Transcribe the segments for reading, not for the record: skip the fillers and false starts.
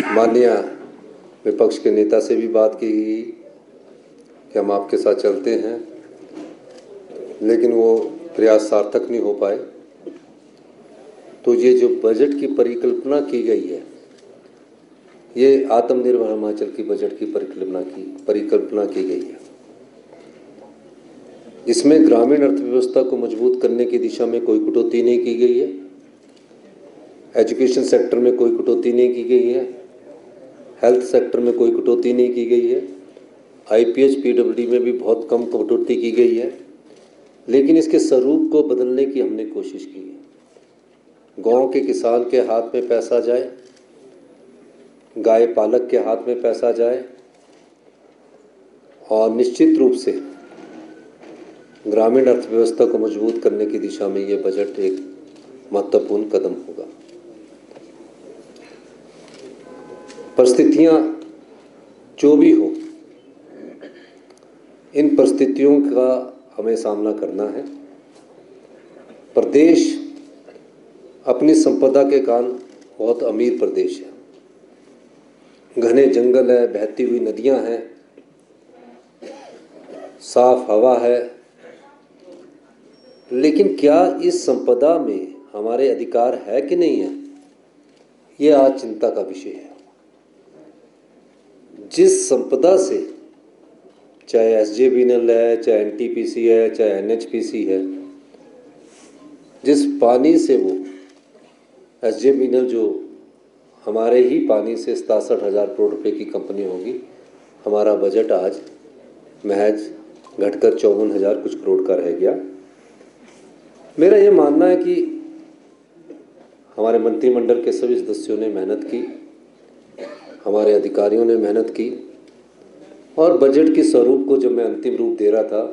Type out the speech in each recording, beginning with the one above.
माननीय विपक्ष के नेता से भी बात की गई कि हम आपके साथ चलते हैं, लेकिन वो प्रयास सार्थक नहीं हो पाए। तो ये जो बजट की परिकल्पना की गई है, ये आत्मनिर्भर हिमाचल की बजट की परिकल्पना की गई है। इसमें ग्रामीण अर्थव्यवस्था को मजबूत करने की दिशा में कोई कटौती नहीं की गई है, एजुकेशन सेक्टर में कोई कटौती नहीं की गई है, हेल्थ सेक्टर में कोई कटौती नहीं की गई है, आईपीएच पीडब्ल्यूडी में भी बहुत कम कटौती की गई है। लेकिन इसके स्वरूप को बदलने की हमने कोशिश की है। गांव के किसान के हाथ में पैसा जाए, गाय पालक के हाथ में पैसा जाए, और निश्चित रूप से ग्रामीण अर्थव्यवस्था को मजबूत करने की दिशा में ये बजट एक महत्वपूर्ण कदम होगा। परिस्थितियां जो भी हो, इन परिस्थितियों का हमें सामना करना है। प्रदेश अपनी संपदा के कारण बहुत अमीर प्रदेश है। घने जंगल है, बहती हुई नदियां हैं, साफ हवा है। लेकिन क्या इस संपदा में हमारे अधिकार है कि नहीं है, ये आज चिंता का विषय है। जिस संपदा से, चाहे एसजेवीएनएल है, चाहे एनटीपीसी है, चाहे एनएचपीसी है, जिस पानी से वो एसजेवीएनएल जो हमारे ही पानी से 67,000 करोड़ रुपए की कंपनी होगी, हमारा बजट आज महज घटकर 54,000 कुछ करोड़ का रह गया। मेरा ये मानना है कि हमारे मंत्रिमंडल के सभी सदस्यों ने मेहनत की, हमारे अधिकारियों ने मेहनत की, और बजट के स्वरूप को जब मैं अंतिम रूप दे रहा था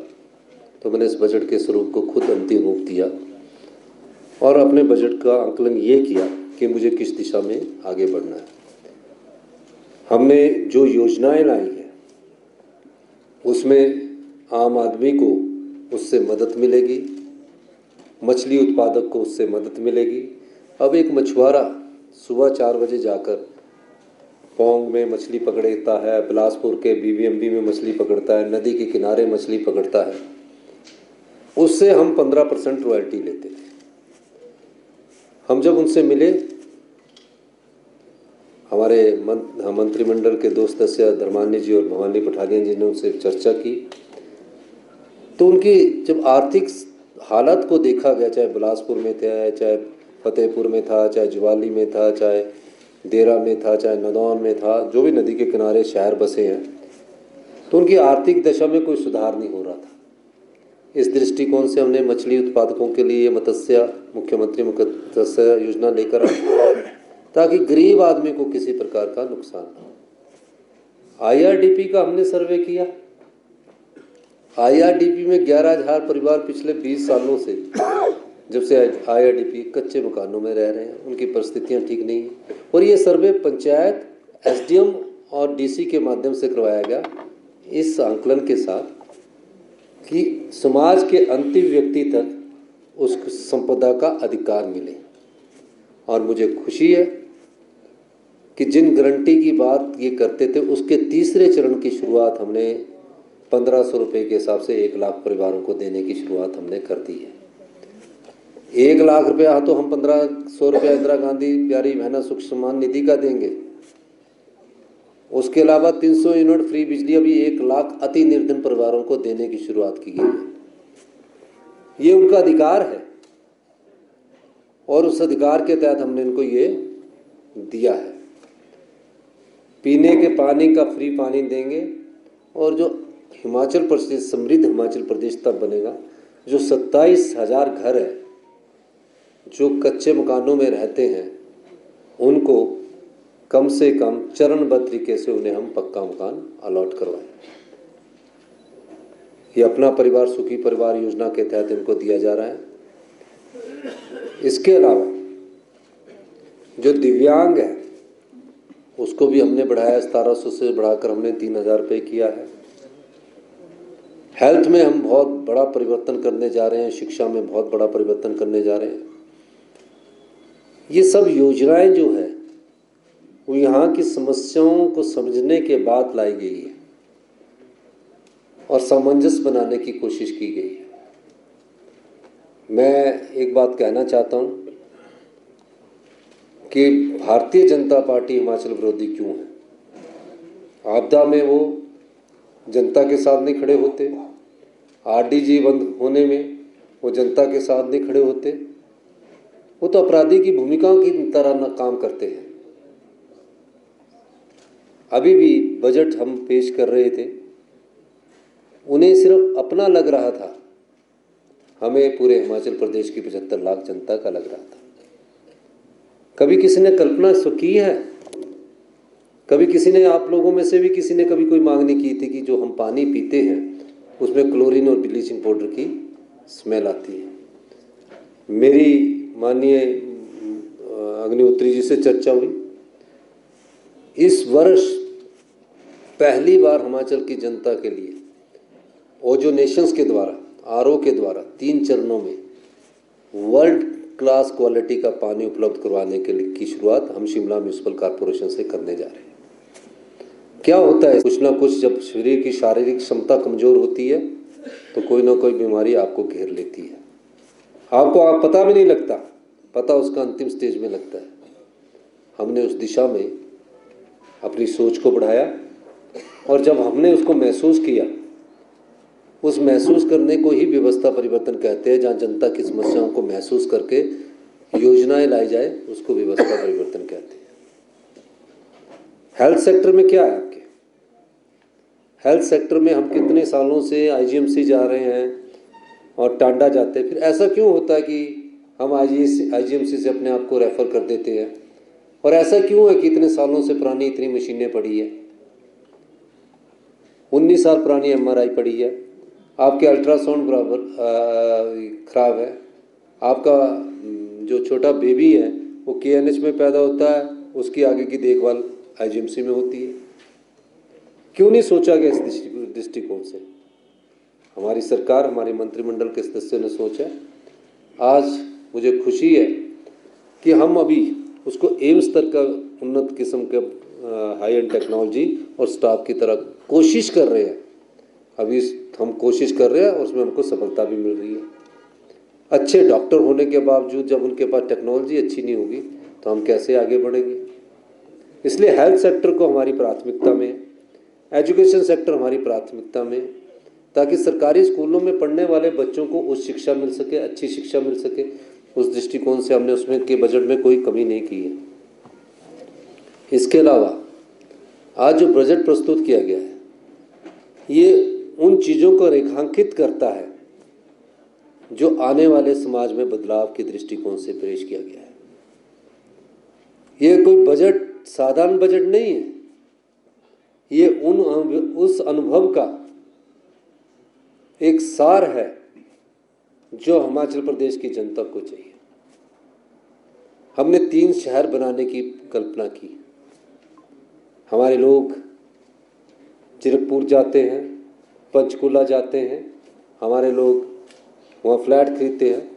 तो मैंने इस बजट के स्वरूप को खुद अंतिम रूप दिया और अपने बजट का आंकलन ये किया कि मुझे किस दिशा में आगे बढ़ना है। हमने जो योजनाएं लाई हैं उसमें आम आदमी को उससे मदद मिलेगी, मछली उत्पादक को उससे मदद मिलेगी। अब एक मछुआरा सुबह 4 बजे जाकर पौंग में मछली पकड़ता है, बिलासपुर के बीबीएमबी में मछली पकड़ता है, नदी के किनारे मछली पकड़ता है, उससे हम 15% रॉयल्टी लेते थे। हम जब उनसे मिले, हमारे मंत्रिमंडल के 2 सदस्य धर्मानी जी और भवानी पठानिया जी ने उनसे चर्चा की, तो उनकी जब आर्थिक हालत को देखा गया, चाहे बिलासपुर में था, चाहे फतेहपुर में था, चाहे ज्वाली में था, चाहे देरा में था, चाहे नदौन में था, जो भी नदी के किनारे शहर बसे हैं, तो उनकी आर्थिक दशा में कोई सुधार नहीं हो रहा था। इस दृष्टिकोण से हमने मछली उत्पादकों के लिए मुख्यमंत्री मत्स्य योजना लेकर आए ताकि गरीब आदमी को किसी प्रकार का नुकसान ना हो। आईआरडीपी का हमने सर्वे किया। आईआरडीपी में 11,000 परिवार पिछले 20 सालों से, जब से आईआरडीपी कच्चे मकानों में रह रहे हैं, उनकी परिस्थितियां ठीक नहीं हैं। और ये सर्वे पंचायत, एसडीएम और डीसी के माध्यम से करवाया गया, इस आंकलन के साथ कि समाज के अंतिम व्यक्ति तक उस संपदा का अधिकार मिले। और मुझे खुशी है कि जिन गारंटी की बात ये करते थे, उसके तीसरे चरण की शुरुआत हमने 1,500 रुपये के हिसाब से 1 लाख परिवारों को देने की शुरुआत हमने कर दी है। 1 लाख रुपया तो हम 1,500 रुपया इंदिरा गांधी प्यारी बहना सुख सम्मान निधि का देंगे। उसके अलावा 300 यूनिट फ्री बिजली अभी 1 लाख अति निर्धन परिवारों को देने की शुरुआत की गई है। ये उनका अधिकार है और उस अधिकार के तहत हमने इनको ये दिया है। पीने के पानी का फ्री पानी देंगे, और जो हिमाचल प्रदेश समृद्ध हिमाचल प्रदेश तब बनेगा जो 27,000 घर है जो कच्चे मकानों में रहते हैं, उनको कम से कम चरणबद्ध तरीके से उन्हें हम पक्का मकान अलॉट करवाएं। ये अपना परिवार सुखी परिवार योजना के तहत इनको दिया जा रहा है। इसके अलावा जो दिव्यांग है उसको भी हमने बढ़ाया, 1700 से बढ़ाकर हमने 3,000 रुपये किया है। हेल्थ में हम बहुत बड़ा परिवर्तन करने जा रहे हैं, शिक्षा में बहुत बड़ा परिवर्तन करने जा रहे हैं। ये सब योजनाएं जो है वो यहाँ की समस्याओं को समझने के बाद लाई गई है और सामंजस्य बनाने की कोशिश की गई है। मैं एक बात कहना चाहता हूँ कि भारतीय जनता पार्टी हिमाचल विरोधी क्यों है। आपदा में वो जनता के साथ नहीं खड़े होते, आरडीजी बंद होने में वो जनता के साथ नहीं खड़े होते, वो तो अपराधी की भूमिकाओं की तरह न काम करते हैं। अभी भी बजट हम पेश कर रहे थे, उन्हें सिर्फ अपना लग रहा था, हमें पूरे हिमाचल प्रदेश की 75 लाख जनता का लग रहा था। कभी किसी ने कल्पना की है, कभी किसी ने, आप लोगों में से भी किसी ने कभी कोई मांग नहीं की थी कि जो हम पानी पीते हैं उसमें क्लोरीन और ब्लीचिंग पाउडर की स्मेल आती है। मेरी माननीय अग्निहोत्री जी से चर्चा हुई, इस वर्ष पहली बार हिमाचल की जनता के लिए ओजोनेशंस के द्वारा, आरओ के द्वारा 3 चरणों में वर्ल्ड क्लास क्वालिटी का पानी उपलब्ध करवाने के लिए की शुरुआत हम शिमला म्यूनिसिपल कॉर्पोरेशन से करने जा रहे हैं। क्या होता है, कुछ ना कुछ जब शरीर की शारीरिक क्षमता कमजोर होती है तो कोई ना कोई बीमारी आपको घेर लेती है, आपको आप पता भी नहीं लगता, पता उसका अंतिम स्टेज में लगता है। हमने उस दिशा में अपनी सोच को बढ़ाया और जब हमने उसको महसूस किया, उस महसूस करने को ही व्यवस्था परिवर्तन कहते हैं। जहाँ जनता की समस्याओं को महसूस करके योजनाएं लाई जाए उसको व्यवस्था परिवर्तन कहते हैं। हेल्थ सेक्टर में क्या है आपके, हेल्थ सेक्टर में हम कितने सालों से आईजीएमसी जा रहे हैं और टांडा जाते हैं, फिर ऐसा क्यों होता है कि हम आईजीएमसी से अपने आप को रेफर कर देते हैं, और ऐसा क्यों है कि इतने सालों से पुरानी इतनी मशीनें पड़ी है, 19 साल पुरानी एमआरआई पड़ी है, आपके अल्ट्रासाउंड बराबर खराब है, आपका जो छोटा बेबी है वो केएनएच में पैदा होता है, उसकी आगे की देखभाल आईजीएमसी में होती है। क्यों नहीं सोचा गया इस दृष्टिकोण से? हमारी सरकार, हमारे मंत्रिमंडल के सदस्यों ने सोचा। आज मुझे खुशी है कि हम अभी उसको एम्स स्तर का उन्नत किस्म के हाई एंड टेक्नोलॉजी और स्टाफ की तरह कोशिश कर रहे हैं। अभी हम कोशिश कर रहे हैं और उसमें हमको सफलता भी मिल रही है। अच्छे डॉक्टर होने के बावजूद जब उनके पास टेक्नोलॉजी अच्छी नहीं होगी तो हम कैसे आगे बढ़ेंगे? इसलिए हेल्थ सेक्टर को हमारी प्राथमिकता में, एजुकेशन सेक्टर हमारी प्राथमिकता में, ताकि सरकारी स्कूलों में पढ़ने वाले बच्चों को उच्च शिक्षा मिल सके, अच्छी शिक्षा मिल सके। उस दृष्टिकोण से हमने उसमें के बजट में कोई कमी नहीं की है। इसके अलावा आज जो बजट प्रस्तुत किया गया है ये उन चीज़ों को रेखांकित करता है जो आने वाले समाज में बदलाव के दृष्टिकोण से पेश किया गया है। ये कोई बजट साधारण बजट नहीं है, ये उस अनुभव का एक सार है जो हिमाचल प्रदेश की जनता को चाहिए। हमने 3 शहर बनाने की कल्पना की। हमारे लोग जीरकपुर जाते हैं, पंचकुला जाते हैं, हमारे लोग वहाँ फ्लैट खरीदते हैं।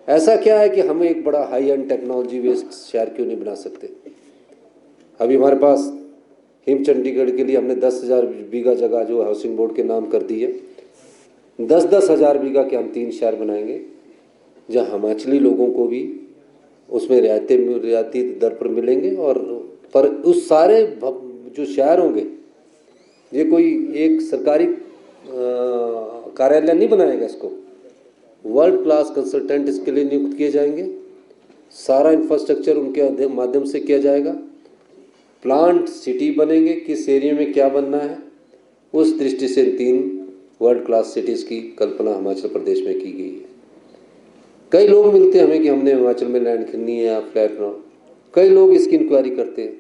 ऐसा क्या है कि हम एक बड़ा हाई एंड टेक्नोलॉजी बेस्ड शहर क्यों नहीं बना सकते? अभी हमारे पास हिम चंडीगढ़ के लिए हमने 10,000 बीघा जगह जो हाउसिंग बोर्ड के नाम कर दी है। 10-10 हज़ार बीघा के हम 3 शहर बनाएंगे जहाँ हिमाचली लोगों को भी उसमें रियायती दर पर मिलेंगे। और पर उस सारे जो शहर होंगे, ये कोई एक सरकारी कार्यालय नहीं बनाएगा इसको, वर्ल्ड क्लास कंसल्टेंट इसके लिए नियुक्त किए जाएंगे। सारा इंफ्रास्ट्रक्चर उनके माध्यम से किया जाएगा। प्लांट सिटी बनेंगे, किस एरिया में क्या बनना है, उस दृष्टि से 3 वर्ल्ड क्लास सिटीज़ की कल्पना हिमाचल प्रदेश में की गई है। कई लोग मिलते हैं हमें कि हमने हिमाचल में लैंड खरीदनी है या फ्लैट बनाओ, कई लोग इसकी इंक्वायरी करते हैं।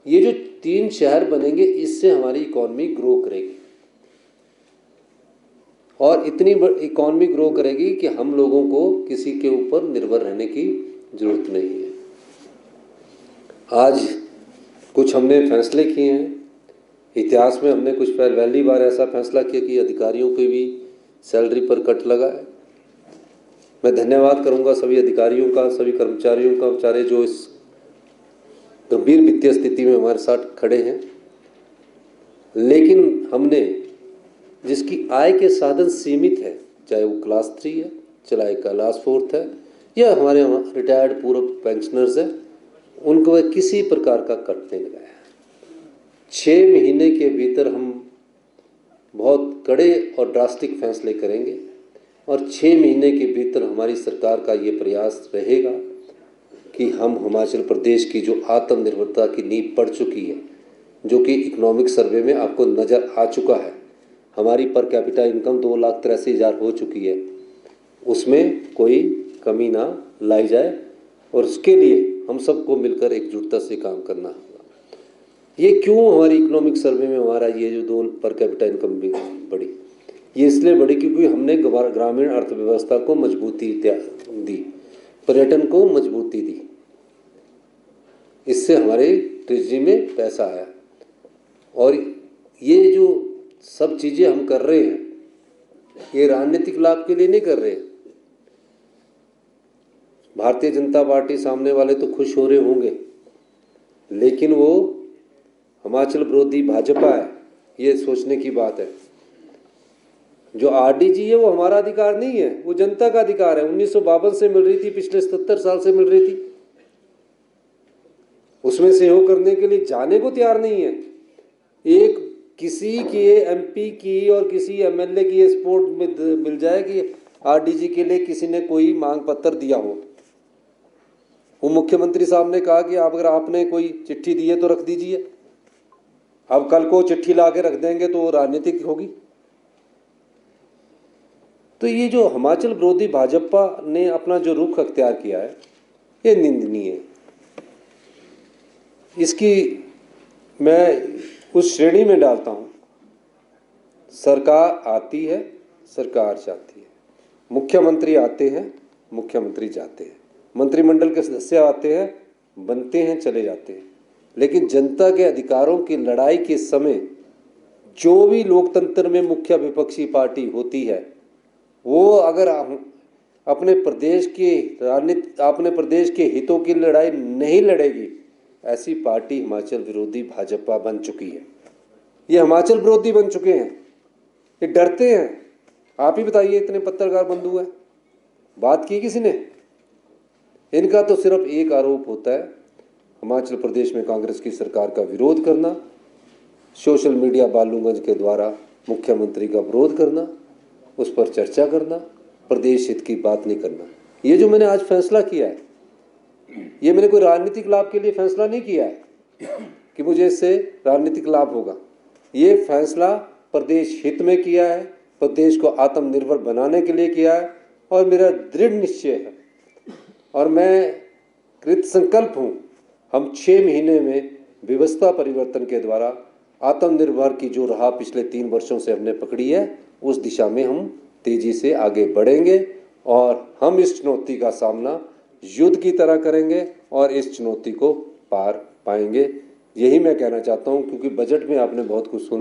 ये जो 3 शहर बनेंगे इससे हमारी इकॉनमी ग्रो करेगी और इतनी इकॉनमी ग्रो करेगी कि हम लोगों को किसी के ऊपर निर्भर रहने की जरूरत नहीं है। आज कुछ हमने फैसले किए हैं, इतिहास में हमने कुछ पहली बार ऐसा फैसला किया कि अधिकारियों की भी सैलरी पर कट लगा है। मैं धन्यवाद करूंगा सभी अधिकारियों का, सभी कर्मचारियों का, बेचारे जो इस गंभीर वित्तीय स्थिति में हमारे साथ खड़े हैं, लेकिन हमने जिसकी आय के साधन सीमित है, चाहे वो क्लास 3 है, चाहे क्लास 4 है, या हमारे रिटायर्ड पूर्व पेंशनर्स हैं, उनको किसी प्रकार का कट नहीं लगाया। 6 महीने के भीतर हम बहुत कड़े और ड्रास्टिक फैसले करेंगे और 6 महीने के भीतर हमारी सरकार का ये प्रयास रहेगा कि हम हिमाचल प्रदेश की जो आत्मनिर्भरता की नींव पड़ चुकी है, जो कि इकोनॉमिक सर्वे में आपको नज़र आ चुका है, हमारी पर कैपिटा इनकम 2,83,000 हो चुकी है, उसमें कोई कमी ना लाई जाए और उसके लिए हम सबको मिलकर एकजुटता से काम करना होगा। ये क्यों हमारी इकोनॉमिक सर्वे में हमारा ये जो 2 पर कैपिटा इनकम भी बढ़ी, ये इसलिए बढ़ी क्योंकि हमने ग्रामीण अर्थव्यवस्था को मजबूती दी, पर्यटन को मजबूती दी, इससे हमारे ट्रेजरी में पैसा आया। और ये जो सब चीज़ें हम कर रहे हैं, ये राजनीतिक लाभ के लिए नहीं कर रहे हैं। भारतीय जनता पार्टी सामने वाले तो खुश हो रहे होंगे, लेकिन वो हिमाचल विरोधी भाजपा है, ये सोचने की बात है। जो आरडीजी है वो हमारा अधिकार नहीं है, वो जनता का अधिकार है। 1952 से मिल रही थी, पिछले 77 साल से मिल रही थी, उसमें सहयोग करने के लिए जाने को तैयार नहीं है। एक किसी के एमपी की और किसी एमएलए की सपोर्ट में मिल जाए कि आरडीजी के लिए किसी ने कोई मांग पत्र दिया हो। वो मुख्यमंत्री साहब ने कहा कि आप अगर आपने कोई चिट्ठी दी है तो रख दीजिए, अब कल को चिट्ठी ला के रख देंगे तो राजनीतिक होगी। तो ये जो हिमाचल विरोधी भाजपा ने अपना जो रुख अख्तियार किया है, ये निंदनीय है। इसकी मैं उस श्रेणी में डालता हूँ, सरकार आती है, सरकार जाती है, मुख्यमंत्री आते हैं, मुख्यमंत्री जाते हैं, मंत्रिमंडल के सदस्य आते हैं, बनते हैं, चले जाते हैं, लेकिन जनता के अधिकारों की लड़ाई के समय जो भी लोकतंत्र में मुख्य विपक्षी पार्टी होती है, वो अगर अपने प्रदेश के हितों की लड़ाई नहीं लड़ेगी, ऐसी पार्टी हिमाचल विरोधी भाजपा बन चुकी है। ये हिमाचल विरोधी बन चुके हैं, ये डरते हैं। आप ही बताइए, इतने पत्रकार बंधु हैं, बात की किसी ने? इनका तो सिर्फ एक आरोप होता है, हिमाचल प्रदेश में कांग्रेस की सरकार का विरोध करना, सोशल मीडिया बालूगंज के द्वारा मुख्यमंत्री का विरोध करना, उस पर चर्चा करना, प्रदेश हित की बात नहीं करना। ये जो मैंने आज फैसला किया है, ये मैंने कोई राजनीतिक लाभ के लिए फैसला नहीं किया है कि मुझे इससे राजनीतिक लाभ होगा। ये फैसला प्रदेश हित में किया है, प्रदेश को आत्मनिर्भर बनाने के लिए किया है, और मेरा दृढ़ निश्चय है और मैं कृत संकल्प हूँ, हम 6 महीने में व्यवस्था परिवर्तन के द्वारा आत्मनिर्भर की जो राह पिछले 3 वर्षों से हमने पकड़ी है, उस दिशा में हम तेजी से आगे बढ़ेंगे और हम इस चुनौती का सामना युद्ध की तरह करेंगे और इस चुनौती को पार पाएंगे। यही मैं कहना चाहता हूं, क्योंकि बजट में आपने बहुत कुछ सुन